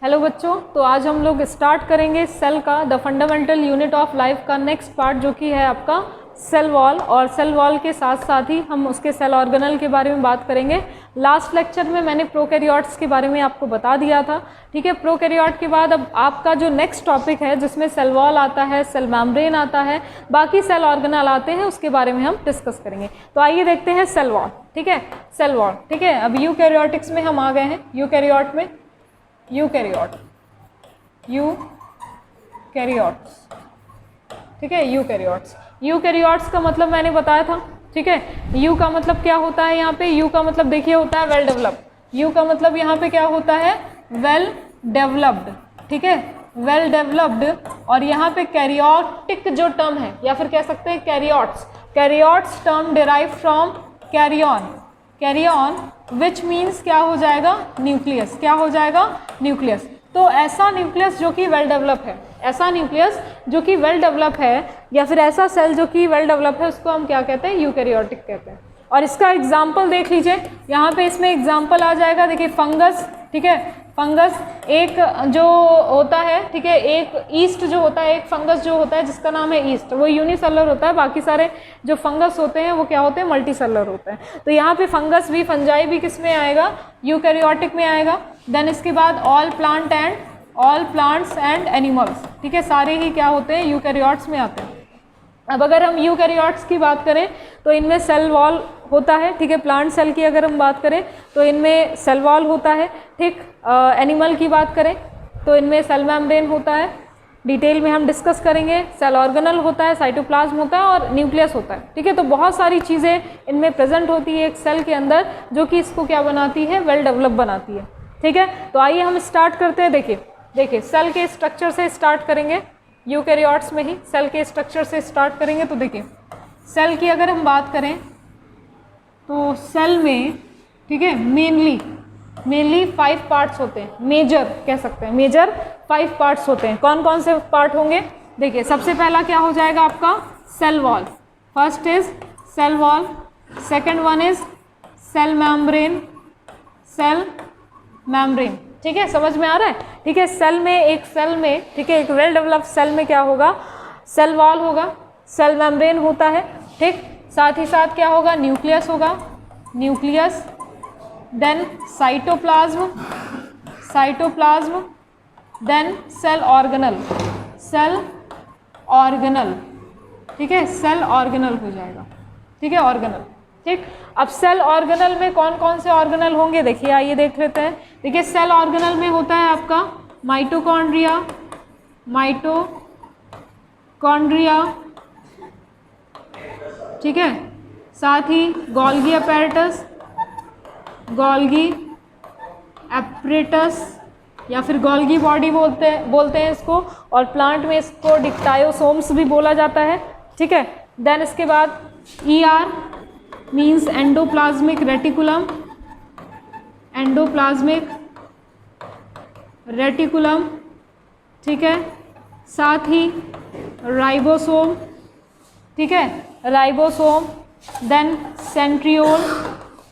Hello बच्चों, तो आज हम लोग स्टार्ट करेंगे सेल का the fundamental unit of life का नेक्स्ट पार्ट, जो कि है आपका सेल वॉल। और सेल वॉल के साथ साथ ही हम उसके सेल ऑर्गेनल के बारे में बात करेंगे। लास्ट लेक्चर में मैंने प्रोकैरियोट्स के बारे में आपको बता दिया था, ठीक है। प्रोकैरियोट के बाद अब आपका जो नेक्स्ट टॉपिक है, जिसमें सेल वॉल आता है, सेल मेम्ब्रेन आता है, बाकी सेल ऑर्गेनल आते हैं, उसके बारे में हम डिस्कस करेंगे। तो आइए देखते हैं सेल वॉल, ठीक है। सेल वॉल, ठीक है। अब यूकैरियोटिक्स में हम आ गए हैं। यूकैरियोट में यूकैरियोट्स, ठीक है। यूकैरियोट्स का मतलब मैंने बताया था, ठीक है। यू का मतलब क्या होता है यहाँ पे? यू का मतलब देखिए होता है वेल डेवलप्ड। यू का मतलब यहाँ पे क्या होता है? वेल डेवलप्ड, ठीक है, वेल डेवलप्ड। और यहाँ पे कैरियोटिक जो टर्म है, या फिर कह सकते हैं karyotes, karyotes term derive from karyon, karyon which means क्या हो जाएगा? न्यूक्लियस। क्या हो जाएगा? न्यूक्लियस। तो ऐसा न्यूक्लियस जो कि वेल डेवलप है, ऐसा न्यूक्लियस जो कि वेल डेवलप है, या फिर ऐसा सेल जो कि वेल डेवलप है, उसको हम क्या कहते हैं? यूकैरियोटिक कहते हैं। और इसका एग्जाम्पल देख लीजिए, यहाँ पे इसमें एग्जाम्पल आ जाएगा, देखिए फंगस, ठीक है। फंगस एक जो होता है, ठीक है, एक ईस्ट जो होता है, एक फंगस जो होता है जिसका नाम है ईस्ट, वो यूनिसेलर होता है। बाकी सारे जो फंगस होते हैं वो क्या होते हैं? मल्टीसेलर होते हैं। तो यहाँ पे फंगस भी, फंजाई भी किस में आएगा? यूकैरियोटिक में आएगा। देन इसके बाद ऑल प्लांट्स एंड एनिमल्स, ठीक है, सारे ही क्या होते हैं? यूकैरियोट्स में आते हैं। अब अगर हम यूकैरियोट्स की बात करें तो इनमें सेल वॉल होता है, ठीक है। प्लांट सेल की अगर हम बात करें तो इनमें सेल वॉल होता है, ठीक। एनिमल की बात करें तो इनमें सेल मेम्ब्रेन होता है, डिटेल में हम डिस्कस करेंगे। सेल ऑर्गेनल होता है, साइटोप्लाज्म होता है और न्यूक्लियस होता है, ठीक है। तो बहुत सारी चीज़ें इनमें प्रेजेंट होती है एक सेल के अंदर, जो कि इसको क्या बनाती है? वेल डेवलप बनाती है, ठीक है। तो आइए हम स्टार्ट करते हैं। देखिए सेल के स्ट्रक्चर से स्टार्ट करेंगे। यूकैरियोट्स में ही सेल के स्ट्रक्चर से स्टार्ट करेंगे। तो देखिए सेल की अगर हम बात करें तो सेल में, ठीक है, मेनली 5 पार्ट्स होते हैं। मेजर कह सकते हैं, मेजर 5 पार्ट्स होते हैं। कौन कौन से पार्ट होंगे? देखिए सबसे पहला क्या हो जाएगा आपका? Cell wall. First is cell wall, second one is cell membrane, ठीक है, समझ में आ रहा है? ठीक है, सेल में, ठीक है, एक वेल डेवलप्ड सेल में क्या होगा? सेल वॉल होगा, सेल मेम्ब्रेन होता है, ठीक। साथ ही साथ क्या होगा? न्यूक्लियस होगा, nucleus. Then cytoplasm, then cell organelle, ठीक है, सेल ऑर्गेनल हो जाएगा, ठीक है, ऑर्गेनल, ठीक। अब सेल ऑर्गेनल में कौन कौन से ऑर्गेनल होंगे? देखिए आइए देख लेते हैं। देखिए सेल ऑर्गेनल में होता है आपका माइटोकॉन्ड्रिया, ठीक है। साथ ही गोल्गी एपरेटस, या फिर गोल्गी बॉडी बोलते हैं इसको। और प्लांट में इसको डिक्टायोसोम्स भी बोला जाता है, ठीक है। देन इसके बाद ER मीन्स एंडोप्लाज्मिक रेटिकुलम, ठीक है। साथ ही राइबोसोम, ठीक है, राइबोसोम। देन सेंट्रियोल,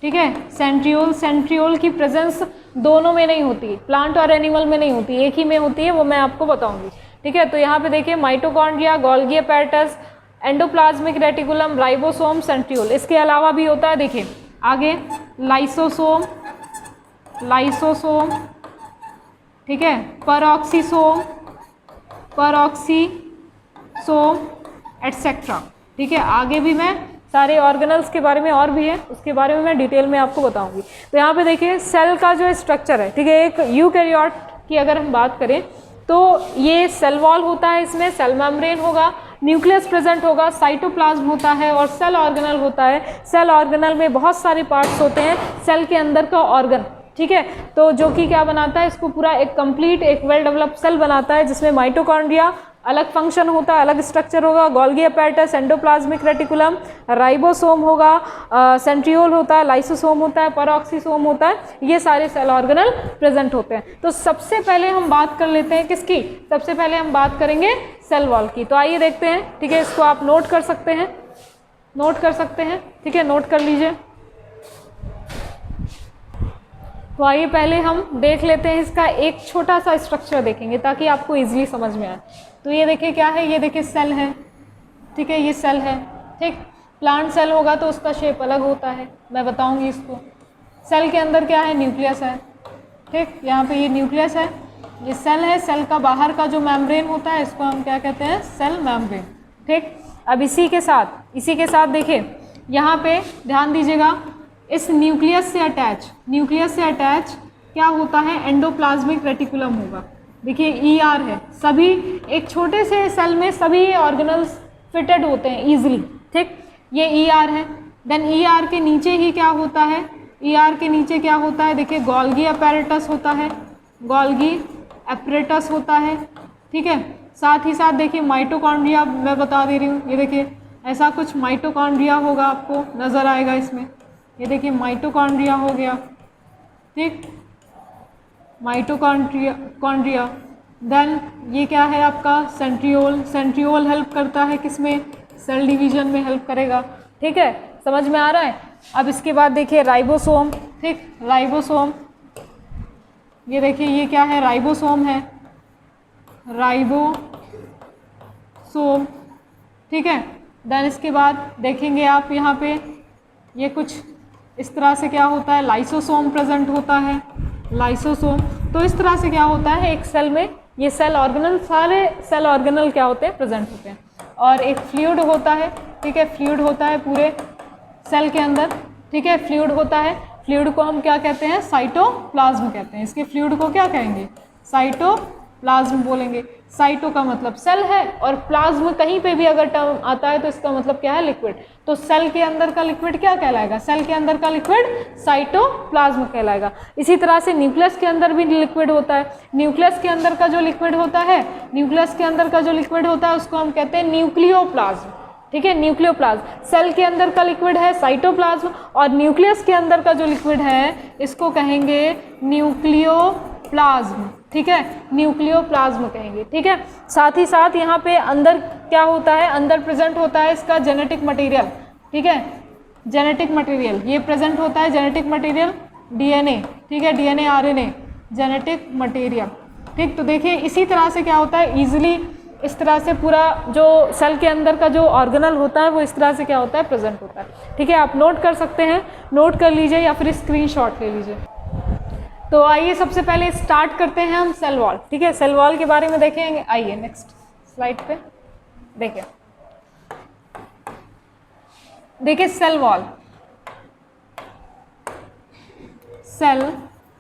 ठीक है, सेंट्रियोल की प्रेजेंस दोनों में नहीं होती, प्लांट और एनिमल में नहीं होती, एक ही में होती है, वो मैं आपको बताऊंगी, ठीक है। तो यहाँ पे देखिए mitochondria, Golgi apparatus, endoplasmic reticulum, ribosome, centriole. इसके अलावा भी होता है, देखिए आगे लाइसोसोम, ठीक है, परऑक्सीसोम एटसेट्रा, ठीक है। आगे भी मैं सारे ऑर्गेनल्स के बारे में और भी है, उसके बारे में मैं डिटेल में आपको बताऊंगी। तो यहाँ पे देखिए सेल का जो स्ट्रक्चर है, ठीक है, एक यूकैरियोट की अगर हम बात करें तो ये सेल वॉल होता है, इसमें सेल मेम्ब्रेन होगा, न्यूक्लियस प्रेजेंट होगा, साइटोप्लाज्म होता है और सेल ऑर्गेनल होता है। सेल ऑर्गेनल में बहुत सारे पार्ट्स होते हैं, सेल के अंदर का ऑर्गन, ठीक है। तो जो कि क्या बनाता है? इसको पूरा एक कंप्लीट, एक वेल डेवलप्ड सेल बनाता है, जिसमें माइटोकॉन्ड्रिया अलग फंक्शन होता है, अलग स्ट्रक्चर होगा, Golgi apparatus, endoplasmic reticulum, ribosome होगा, सेंट्रियोल होता है, लाइसोसोम होता है, परऑक्सीसोम होता है, ये सारे सेल ऑर्गेनल प्रेजेंट होते हैं। तो सबसे पहले हम बात कर लेते हैं किसकी? सबसे पहले हम बात करेंगे सेल वॉल की। तो आइए देखते हैं, ठीक है, इसको आप नोट कर सकते हैं, ठीक है, नोट कर लीजिए। तो आइए पहले हम देख लेते हैं इसका एक छोटा सा स्ट्रक्चर देखेंगे ताकि आपको इजीली समझ में आए। तो ये देखिए क्या है, ये देखिए सेल है, ठीक है, ये सेल है, ठीक। प्लांट सेल होगा तो उसका शेप अलग होता है, मैं बताऊंगी इसको। सेल के अंदर क्या है, न्यूक्लियस है, ठीक। यहाँ पे ये न्यूक्लियस है, ये सेल है। सेल का बाहर का जो मेम्ब्रेन होता है इसको हम क्या कहते हैं, सेल मेम्ब्रेन, ठीक। अब इसी के साथ देखिए यहाँ पे ध्यान दीजिएगा, इस न्यूक्लियस से अटैच क्या होता है, एंडोप्लाज्मिक रेटिकुलम होगा। देखिए ER है, सभी एक छोटे से सेल में सभी ऑर्गेनल्स फिटेड होते हैं इजीली, ठीक। ये ER है। देन ER के नीचे ही क्या होता है, ER के नीचे क्या होता है, देखिए गोल्गी अपैरेटस होता है, गोल्गी अपैरेटस होता है, ठीक है। साथ ही साथ देखिए माइटोकॉन्ड्रिया मैं बता दे रही हूँ, ये देखिए ऐसा कुछ माइटोकॉन्ड्रिया होगा, आपको नज़र आएगा इसमें। ये देखिए माइटोकॉन्ड्रिया हो गया, ठीक, माइटोकॉन्ड्रिया। देन ये क्या है आपका, सेंट्रियोल हेल्प करता है किसमें, सेल डिवीजन में हेल्प करेगा, ठीक है, समझ में आ रहा है। अब इसके बाद देखिए राइबोसोम, ठीक, राइबोसोम, ये देखिए ये क्या है, राइबोसोम है, राइबोसोम, ठीक है। देन इसके बाद देखेंगे आप यहाँ पे ये कुछ इस तरह से क्या होता है, लाइसोसोम प्रेजेंट होता है, लाइसोसोम। तो इस तरह से क्या होता है, एक सेल में ये सेल ऑर्गेनल, सारे सेल ऑर्गेनल क्या होते हैं, प्रेजेंट होते हैं। और एक फ्लूइड होता है, ठीक है, फ्लूइड होता है पूरे सेल के अंदर, ठीक है, फ्लूइड होता है। फ्लूइड को हम क्या कहते हैं, साइटोप्लाज्म कहते हैं। इसके फ्लूइड को क्या कहेंगे, साइटोप्लाज्म बोलेंगे। साइटो का मतलब सेल है और प्लाज्म कहीं पे भी अगर टर्म आता है तो इसका मतलब क्या है, लिक्विड। तो सेल के अंदर का लिक्विड क्या कहलाएगा, सेल के अंदर का लिक्विड साइटोप्लाज्म कहलाएगा। इसी तरह से न्यूक्लियस के अंदर भी लिक्विड होता है। न्यूक्लियस के अंदर का जो लिक्विड होता है, उसको हम कहते हैं न्यूक्लियोप्लाज्म, ठीक है, न्यूक्लियोप्लाज्म। सेल के अंदर का लिक्विड है साइटोप्लाज्म और न्यूक्लियस के अंदर का जो लिक्विड है इसको कहेंगे न्यूक्लियोप्लाज्म, ठीक है, न्यूक्लियोप्लाज्म कहेंगे, ठीक है। साथ ही साथ यहाँ पे अंदर क्या होता है, अंदर प्रेजेंट होता है इसका जेनेटिक मटेरियल, ठीक है, जेनेटिक मटेरियल ये प्रेजेंट होता है, जेनेटिक मटेरियल DNA, ठीक है, DNA RNA जेनेटिक मटेरियल, ठीक। तो देखिए इसी तरह से क्या होता है, ईजिली इस तरह से पूरा जो सेल के अंदर का जो ऑर्गेनल होता है वो इस तरह से क्या होता है, प्रेजेंट होता है, ठीक है। आप नोट कर सकते हैं, नोट कर लीजिए या फिर स्क्रीनशॉट ले लीजिए। तो आइए सबसे पहले स्टार्ट करते हैं हम सेल वॉल, ठीक है, सेल वॉल के बारे में देखेंगे। आइए नेक्स्ट स्लाइड पे देखिए, सेल वॉल, सेल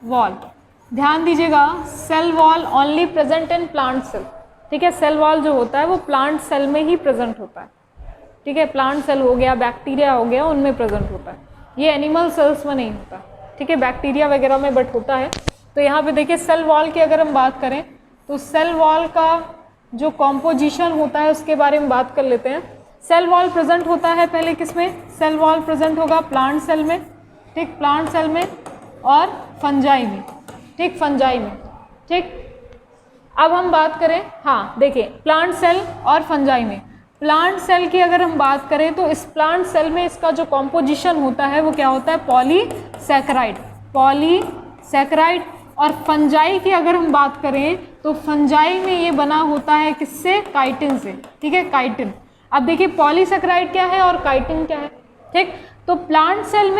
वॉल, ध्यान दीजिएगा, cell wall only present in plant cell, ठीक है। सेल वॉल जो होता है वो प्लांट सेल में ही प्रेजेंट होता है, ठीक है, प्लांट सेल हो गया, बैक्टीरिया हो गया, उनमें प्रेजेंट होता है। ये एनिमल सेल्स में नहीं होता, ठीक है, बैक्टीरिया वगैरह में बट होता है। तो यहाँ पे देखिए सेल वॉल की अगर हम बात करें तो सेल वॉल का जो कॉम्पोजिशन होता है उसके बारे में बात कर लेते हैं। सेल वॉल प्रेजेंट होता है पहले किसमें, सेल वॉल प्रेजेंट होगा प्लांट सेल में, ठीक, प्लांट सेल में और फंजाई में, ठीक, फंजाई में, ठीक। अब हम बात करें, हाँ देखिए प्लांट सेल और फंजाई में, प्लांट सेल की अगर हम बात करें तो इस प्लांट सेल में इसका जो कॉम्पोजिशन होता है वो क्या होता है, पॉलीसैकेराइड, पॉलीसैकेराइड। और फंजाई की अगर हम बात करें तो फंजाई में ये बना होता है किससे, काइटिन से, ठीक है, काइटिन। अब देखिए पॉलीसैकेराइड क्या है और काइटिन क्या है, ठीक। तो प्लांट सेल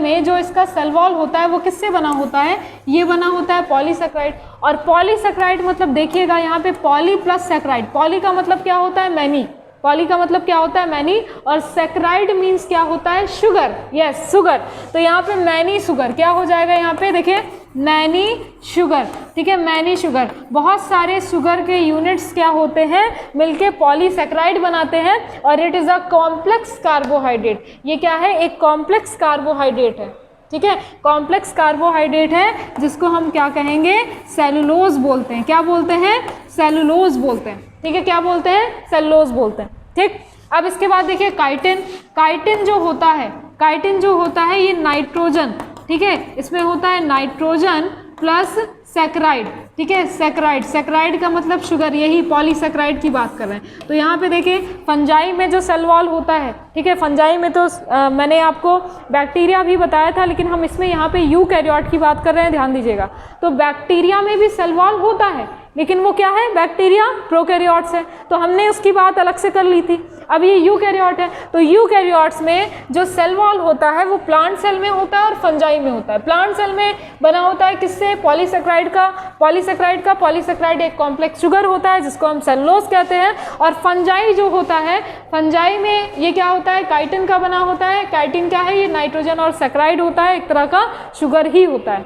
में जो इसका सेल वॉल होता है वो किससे बना होता है, ये बना होता है पॉलीसैकेराइड। और पॉलीसैकेराइड मतलब देखिएगा यहाँ पे पॉली प्लस सैकेराइड, पॉली का मतलब क्या होता है, मैनी, पॉली का मतलब क्या होता है, मैनी, और सैकेराइड मीन्स क्या होता है, शुगर, यस शुगर। तो यहाँ पे मैनी शुगर क्या हो जाएगा, यहाँ पे देखिए मैनी शुगर, ठीक है, मैनी शुगर। बहुत सारे शुगर के यूनिट्स क्या होते हैं, मिलके पॉलीसैकेराइड बनाते हैं और it is a complex carbohydrate. ये क्या है, एक कॉम्प्लेक्स कार्बोहाइड्रेट है, ठीक है, कॉम्प्लेक्स कार्बोहाइड्रेट है जिसको हम क्या कहेंगे, सेलुलोज बोलते हैं। क्या बोलते हैं, सेलुलोज बोलते हैं, ठीक है, क्या बोलते हैं, सेलुलोज बोलते हैं, ठीक। अब इसके बाद देखिए काइटिन, काइटिन जो होता है ये नाइट्रोजन, ठीक है, इसमें होता है नाइट्रोजन प्लस सैकराइड, ठीक है, सैकराइड, सैकराइड का मतलब शुगर, यही पॉलीसैकराइड की बात कर रहे हैं। तो यहाँ पे देखिए फंजाई में जो सेल वॉल होता है, ठीक है, फंजाई में तो मैंने आपको बैक्टीरिया भी बताया था, लेकिन हम इसमें यहाँ पे यूकैरियोट की बात कर रहे हैं, ध्यान दीजिएगा। तो बैक्टीरिया में भी सेल वॉल होता है, लेकिन वो क्या है, बैक्टीरिया प्रोकैरियोट्स है, तो हमने उसकी बात अलग से कर ली थी। अब ये यूकैरियोट है, तो यूकैरियोट्स में जो सेल वॉल होता है वो प्लांट सेल में होता है और फंजाई में होता है। प्लांट सेल में बना होता है किससे, पॉलीसैकराइड का, पॉलीसैकराइड एक कॉम्प्लेक्स शुगर होता है जिसको हम सेलुलोज कहते हैं। और फंजाई जो होता है, फंजाई में ये क्या होता है, काइटिन का बना होता है। काइटिन क्या है, ये नाइट्रोजन और सैकराइड होता है, एक तरह का शुगर ही होता है,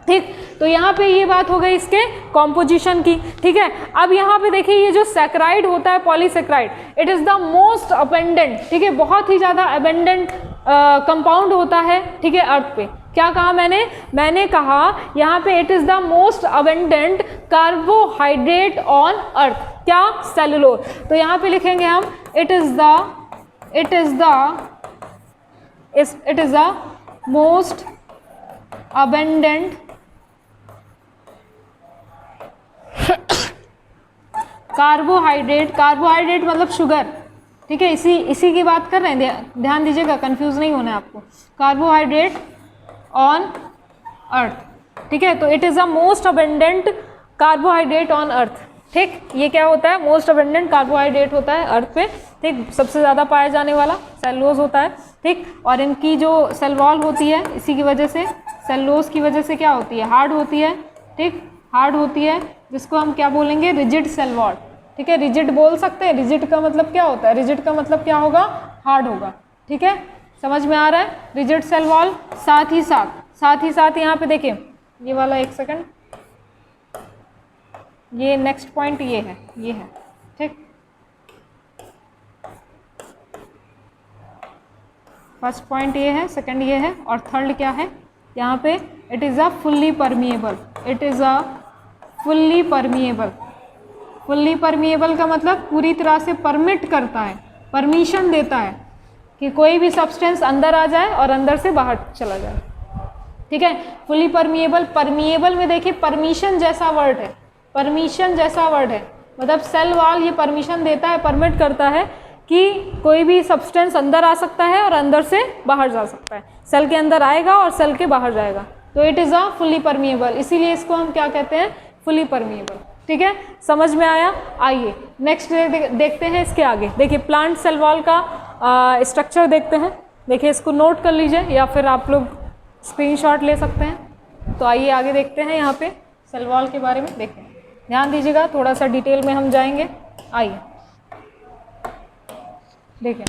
ठीक। तो यहाँ पे ये बात हो गई इसके कॉम्पोजिशन की, ठीक है। अब यहाँ पे देखिए ये जो सैकराइड होता है, polysaccharide, it is the most abundant, ठीक है, बहुत ही ज़्यादा अबेंडेंट कंपाउंड होता है, ठीक है, अर्थ पे। क्या कहा मैंने कहा यहाँ पे it is the most abundant carbohydrate on earth, क्या, सेलुलोज। तो यहाँ पे लिखेंगे हम it is the most abundant carbohydrate, carbohydrate मतलब शुगर, ठीक है, इसी की बात कर रहे हैं, ध्यान दीजिएगा, कंफ्यूज नहीं होना है आपको। कार्बोहाइड्रेट ऑन अर्थ, ठीक है, तो it is a most abundant carbohydrate on earth, ठीक। ये क्या होता है, मोस्ट अबेंडेंट कार्बोहाइड्रेट होता है अर्थ पे, ठीक, सबसे ज़्यादा पाया जाने वाला सेलुलोज होता है, ठीक। और इनकी जो सेल वॉल होती है, इसी की वजह से, सेलुलोज की वजह से क्या होती है, हार्ड होती है, ठीक, हार्ड होती है, जिसको हम क्या बोलेंगे, रिजिड सेल वॉल, ठीक है, रिजिड बोल सकते हैं। रिजिड का मतलब क्या होता है, रिजिड का मतलब क्या होगा, हार्ड होगा, ठीक है, समझ में आ रहा है, रिजिड सेल वॉल। साथ ही साथ यहाँ पे देखिए, ये वाला, एक सेकंड, ये नेक्स्ट पॉइंट ये है, ठीक। फर्स्ट पॉइंट ये है, सेकंड ये है, और थर्ड क्या है यहाँ पे, it is a fully permeable, it is a fully permeable. Fully permeable का मतलब पूरी तरह से परमिट करता है, परमिशन देता है कि कोई भी सब्सटेंस अंदर आ जाए और अंदर से बाहर चला जाए, ठीक है। फुल्ली परमिएबल, परमिएबल में देखिए परमिशन जैसा वर्ड है, परमिशन जैसा वर्ड है, मतलब सेल वॉल ये परमिशन देता है, परमिट करता है कि कोई भी सब्सटेंस अंदर आ सकता है और अंदर से बाहर जा सकता है, सेल के अंदर आएगा और सेल के बाहर जाएगा, तो it is a fully permeable, इसीलिए इसको हम क्या कहते हैं, फुल्ली परमिएबल, ठीक है, समझ में आया। आइए नेक्स्ट देखते हैं इसके आगे। देखिए प्लांट सेल वॉल का स्ट्रक्चर देखते हैं, देखिए इसको नोट कर लीजिए या फिर आप लोग स्क्रीनशॉट ले सकते हैं। तो आइए आगे देखते हैं, यहाँ पे सेल वॉल के बारे में देखते हैं, ध्यान दीजिएगा, थोड़ा सा डिटेल में हम जाएंगे। आइए देखिए,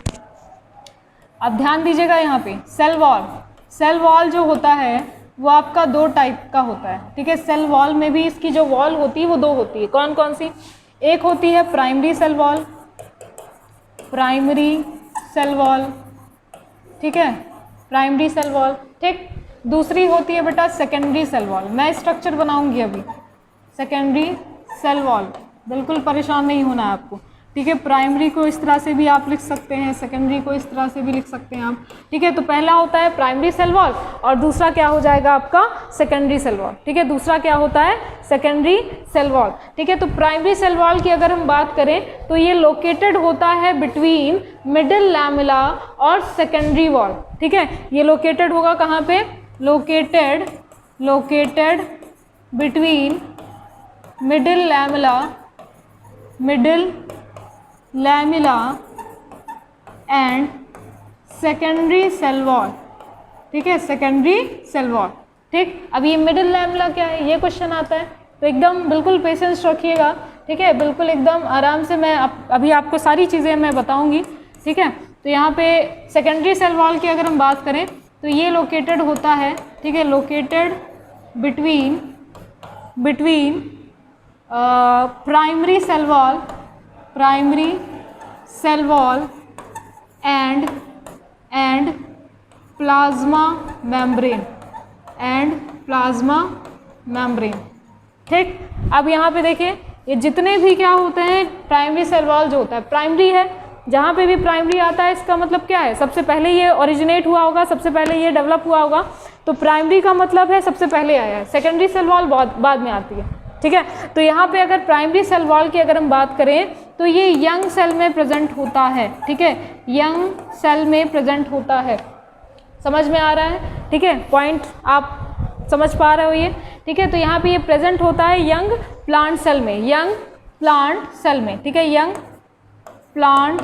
अब ध्यान दीजिएगा यहाँ पे सेल वॉल, सेल वॉल जो होता है वो आपका दो टाइप का होता है, ठीक है। सेल वॉल में भी इसकी जो वॉल होती है वो दो होती है, कौन कौन सी, एक होती है primary cell wall, primary cell wall, ठीक है, प्राइमरी सेल वॉल, ठीक। दूसरी होती है बेटा सेकेंडरी सेल वॉल, मैं स्ट्रक्चर बनाऊंगी अभी, सेकेंडरी सेल वॉल, बिल्कुल परेशान नहीं होना है आपको, ठीक है। प्राइमरी को इस तरह से भी आप लिख सकते हैं, सेकेंडरी को इस तरह से भी लिख सकते हैं आप, ठीक है। तो पहला होता है प्राइमरी सेल वॉल और दूसरा क्या हो जाएगा आपका सेकेंडरी सेल वॉल, ठीक है। दूसरा क्या होता है, सेकेंडरी सेल वॉल, ठीक है। तो प्राइमरी सेल वॉल की अगर हम बात करें तो ये लोकेटेड होता है बिटवीन मिडिल लैमेला और सेकेंडरी वॉल, ठीक है। ये लोकेटेड होगा कहाँ पे, located between middle lamella and secondary cell wall, ठीक है, सेकेंडरी सेल वॉल, ठीक। अब ये मिडिल लैमेला क्या है, ये क्वेश्चन आता है, तो एकदम बिल्कुल पेशेंस रखिएगा, ठीक है, बिल्कुल एकदम आराम से, मैं अभी आपको सारी चीज़ें मैं बताऊंगी, ठीक है। तो यहाँ पे सेकेंडरी सेल वॉल की अगर हम बात करें तो ये लोकेटेड होता है, ठीक है, located between primary cell wall and plasma membrane, ठीक। अब यहाँ पे देखिए ये जितने भी क्या होते हैं, प्राइमरी सेल वॉल जो होता है प्राइमरी है, जहाँ पे भी प्राइमरी आता है इसका मतलब क्या है, सबसे पहले ये ओरिजिनेट हुआ होगा, सबसे पहले ये डेवलप हुआ होगा, तो प्राइमरी का मतलब है सबसे पहले आया है, सेकेंडरी सेल वॉल बाद में आती है, ठीक है। तो यहाँ पे अगर प्राइमरी सेल वॉल की अगर हम बात करें तो ये यंग सेल में प्रेजेंट होता है, ठीक है, यंग सेल में प्रेजेंट होता है। समझ में आ रहा है, ठीक है, पॉइंट आप समझ पा रहे हो ये, ठीक है। तो यहाँ पे ये प्रेजेंट होता है यंग प्लांट सेल में, यंग प्लांट सेल में, ठीक है, यंग प्लांट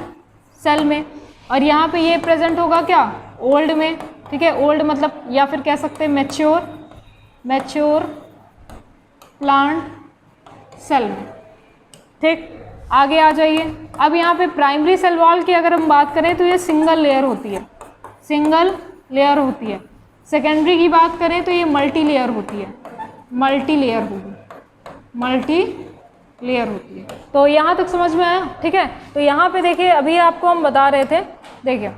सेल में। और यहाँ पे ये प्रेजेंट होगा क्या, ओल्ड में, ठीक है, ओल्ड मतलब या फिर कह सकते हैं मैच्योर प्लांट सेल में, ठीक। आगे आ जाइए। अब यहाँ पे प्राइमरी सेल वॉल की अगर हम बात करें तो ये सिंगल लेयर होती है, सिंगल लेयर होती है। सेकेंडरी की बात करें तो ये मल्टी लेयर होती है, मल्टी लेयर होगी, मल्टी लेयर होती है। तो यहाँ तक समझ में आया, ठीक है। तो यहाँ पे देखिए अभी आपको हम बता रहे थे, देखिए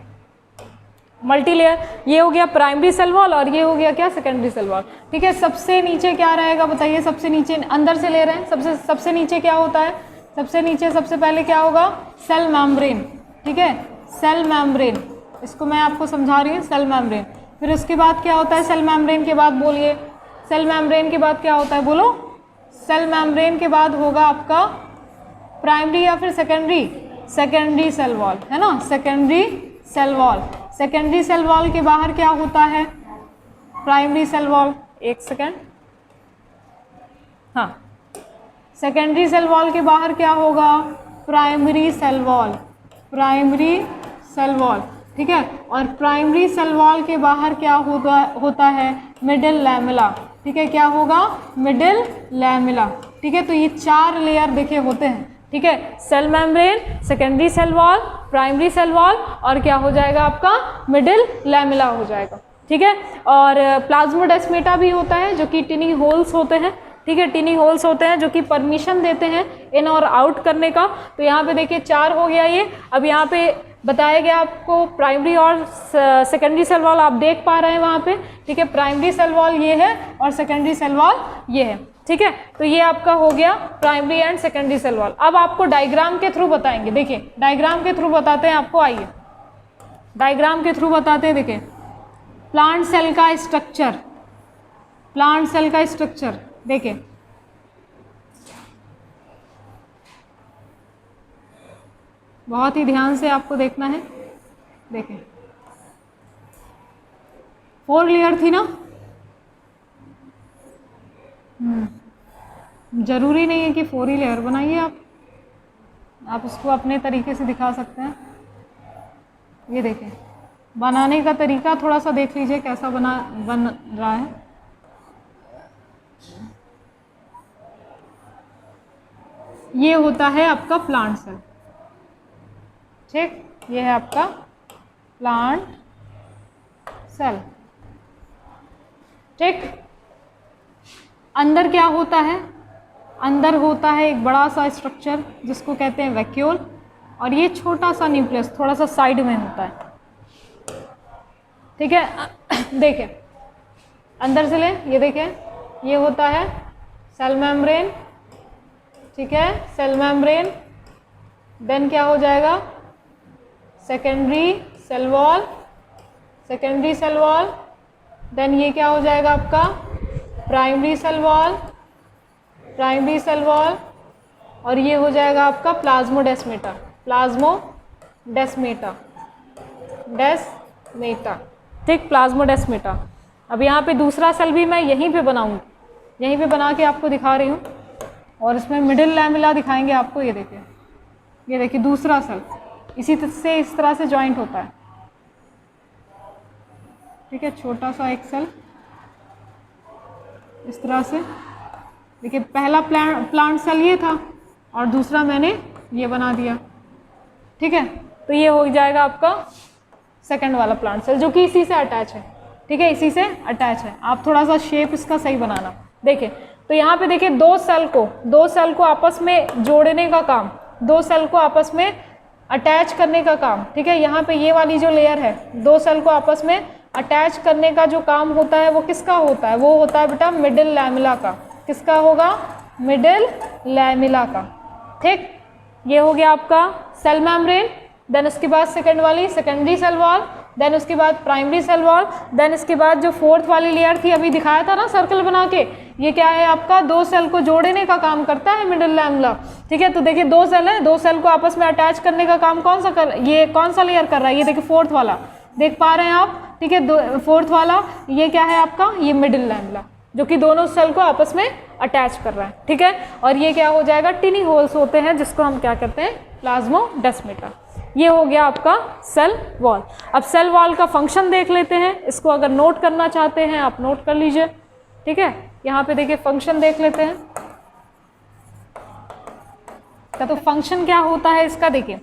मल्टी लेयर, ये हो गया प्राइमरी सेल वॉल और ये हो गया क्या, सेकेंडरी सेल वॉल, ठीक है। सबसे नीचे क्या रहेगा बताइए, सबसे नीचे अंदर से ले रहे हैं, सबसे नीचे क्या होता है, सबसे नीचे सबसे पहले क्या होगा, सेल मेम्ब्रेन, ठीक है, सेल मेम्ब्रेन, इसको मैं आपको समझा रही हूँ, सेल मेम्ब्रेन। फिर उसके बाद क्या होता है, सेल मेम्ब्रेन के बाद बोलिए, सेल मेम्ब्रेन के बाद क्या होता है, बोलो, सेल मेम्ब्रेन के बाद होगा आपका प्राइमरी या फिर सेकेंडरी, सेकेंडरी सेल वॉल, है ना, secondary cell wall. Secondary cell wall के बाहर क्या होता है, प्राइमरी सेल वॉल, एक सेकेंड, हाँ, सेकेंडरी सेल वॉल के बाहर क्या होगा, primary cell wall, primary cell wall, ठीक है। और प्राइमरी सेल वॉल के बाहर क्या होता है, मिडिल लैमेला, ठीक है, क्या होगा, मिडिल लैमेला, ठीक है। तो ये 4 लेयर देखिए होते हैं, ठीक है, cell membrane, secondary cell wall, primary cell wall और क्या हो जाएगा आपका, मिडिल लैमेला हो जाएगा, ठीक है। और प्लाज्मोडेस्माटा भी होता है जो कि टिनी होल्स होते हैं, ठीक है, टिनी होल्स होते हैं जो कि परमिशन देते हैं इन और आउट करने का। तो यहाँ पे देखिए 4 हो गया ये। अब यहाँ पे बताया गया आपको प्राइमरी और सेकेंडरी सेल वॉल आप देख पा रहे हैं वहाँ पे, ठीक है, प्राइमरी सेल वॉल ये है और सेकेंडरी सेल वॉल ये है, ठीक है। तो ये आपका हो गया primary and secondary cell wall. अब आपको डायग्राम के थ्रू बताएंगे, देखिए डायग्राम के थ्रू बताते हैं आपको, आइए डायग्राम के थ्रू बताते हैं। देखिए प्लांट सेल का स्ट्रक्चर, प्लांट सेल का स्ट्रक्चर देखिए, बहुत ही ध्यान से आपको देखना है। देखिए 4 लेयर थी ना, जरूरी नहीं है कि 4 ही लेयर बनाइए आप उसको अपने तरीके से दिखा सकते हैं। ये देखिए बनाने का तरीका थोड़ा सा देख लीजिए कैसा बन रहा है। ये होता है आपका प्लांट सेल, ठीक, ये है आपका प्लांट सेल, ठीक। अंदर क्या होता है, अंदर होता है एक बड़ा सा स्ट्रक्चर जिसको कहते हैं वैक्यूल, और ये छोटा सा न्यूक्लियस थोड़ा सा साइड में होता है, ठीक है। देखिए अंदर से ले, ये देखिए ये होता है सेल मेम्ब्रेन, ठीक है, सेल मेम्ब्रेन। देन क्या हो जाएगा, secondary cell wall, secondary cell wall. Then ये क्या हो जाएगा आपका primary cell wall, primary cell wall. और ये हो जाएगा आपका प्लाज्मोडेस्माटा, प्लाज्मोडेस्माटा, डेस्मेटा, ठीक, प्लाज्मोडेस्माटा। अब यहाँ पे दूसरा सेल भी मैं यहीं पे बनाऊंगी, यहीं पे बना के आपको दिखा रही हूँ, और इसमें मिडिल लैमेला दिखाएंगे आपको। ये देखिए, ये देखिए दूसरा सेल इसी से इस तरह से जॉइंट होता है, ठीक है, छोटा सा एक सेल इस तरह से। देखिए पहला प्लांट सेल ये था और दूसरा मैंने ये बना दिया, ठीक है। तो ये हो जाएगा आपका सेकंड वाला प्लांट सेल जो कि इसी से अटैच है, ठीक है, इसी से अटैच है। आप थोड़ा सा शेप इसका सही बनाना। देखिए तो यहाँ पे देखिए दो सेल को आपस में जोड़ने का काम, 2 सेल को आपस में अटैच करने का काम, ठीक है। यहाँ पे ये वाली जो लेयर है 2 सेल को आपस में अटैच करने का जो काम होता है वो किसका होता है, वो होता है बेटा मिडिल लैमेला का। किसका होगा, मिडिल लैमेला का, ठीक। ये हो गया आपका सेल मेम्ब्रेन, देन उसके बाद सेकंड वाली सेकेंडरी सेल वॉल, देन उसके बाद प्राइमरी सेल वॉल, देन इसके बाद जो फोर्थ वाली लेयर थी अभी दिखाया था ना सर्कल बना के, ये क्या है आपका दो सेल को जोड़ने का काम करता है मिडिल लैमेला। ठीक है, तो देखिए दो सेल है, दो सेल को आपस में अटैच करने का काम कौन सा ये कौन सा लेयर कर रहा है, ये देखिए फोर्थ वाला, देख पा रहे हैं आप। ठीक है, फोर्थ वाला ये क्या है आपका, ये मिडिल लैमेला जो कि दोनों सेल को आपस में अटैच कर रहा है। ठीक है, और ये क्या हो जाएगा, टिनी होल्स होते हैं जिसको हम क्या कहते हैं, प्लाज्मोडेस्माटा। ये हो गया आपका सेल वॉल। अब सेल वॉल का फंक्शन देख लेते हैं, इसको अगर नोट करना चाहते हैं आप नोट कर लीजिए। ठीक है, यहाँ पे देखिए फंक्शन देख लेते हैं। तो फंक्शन क्या होता है इसका, देखिए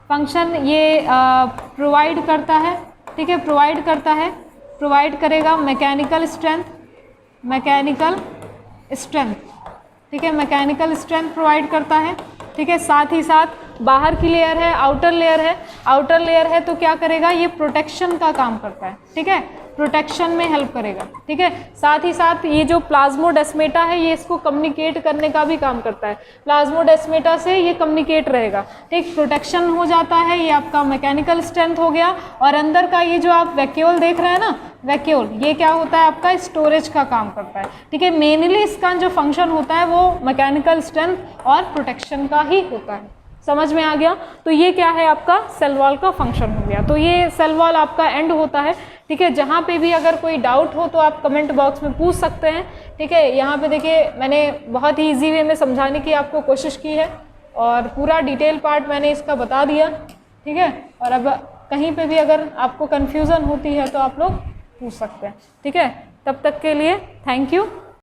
फंक्शन ये प्रोवाइड करता है। ठीक है, प्रोवाइड करेगा मैकेनिकल स्ट्रेंथ, ठीक है, मैकेनिकल स्ट्रेंथ प्रोवाइड करता है। ठीक है, साथ ही साथ बाहर की लेयर है, आउटर लेयर है तो क्या करेगा, ये प्रोटेक्शन का काम करता है। ठीक है, प्रोटेक्शन में हेल्प करेगा। ठीक है, साथ ही साथ ये जो प्लाज्मोडेस्माटा है ये इसको कम्युनिकेट करने का भी काम करता है, प्लाज्मोडेस्माटा से ये कम्युनिकेट रहेगा। ठीक, प्रोटेक्शन हो जाता है, ये आपका मैकेनिकल स्ट्रेंथ हो गया। और अंदर का ये जो आप वैक्यूल देख रहे हैं ना, वैक्यूल ये क्या होता है आपका, स्टोरेज का काम करता है। ठीक है, मेनली इसका जो फंक्शन होता है वो मैकेनिकल स्ट्रेंथ और प्रोटेक्शन का ही होता है। समझ में आ गया। तो ये क्या है आपका सेल वॉल का फंक्शन हो गया। तो ये सेल वॉल आपका एंड होता है। ठीक है, जहाँ पे भी अगर कोई डाउट हो तो आप कमेंट बॉक्स में पूछ सकते हैं। ठीक है, यहाँ पे देखिए मैंने बहुत ही ईजी वे में समझाने की आपको कोशिश की है और पूरा डिटेल पार्ट मैंने इसका बता दिया। ठीक है, और अब कहीं पे भी अगर आपको कन्फ्यूज़न होती है तो आप लोग पूछ सकते हैं। ठीक है, तब तक के लिए थैंक यू।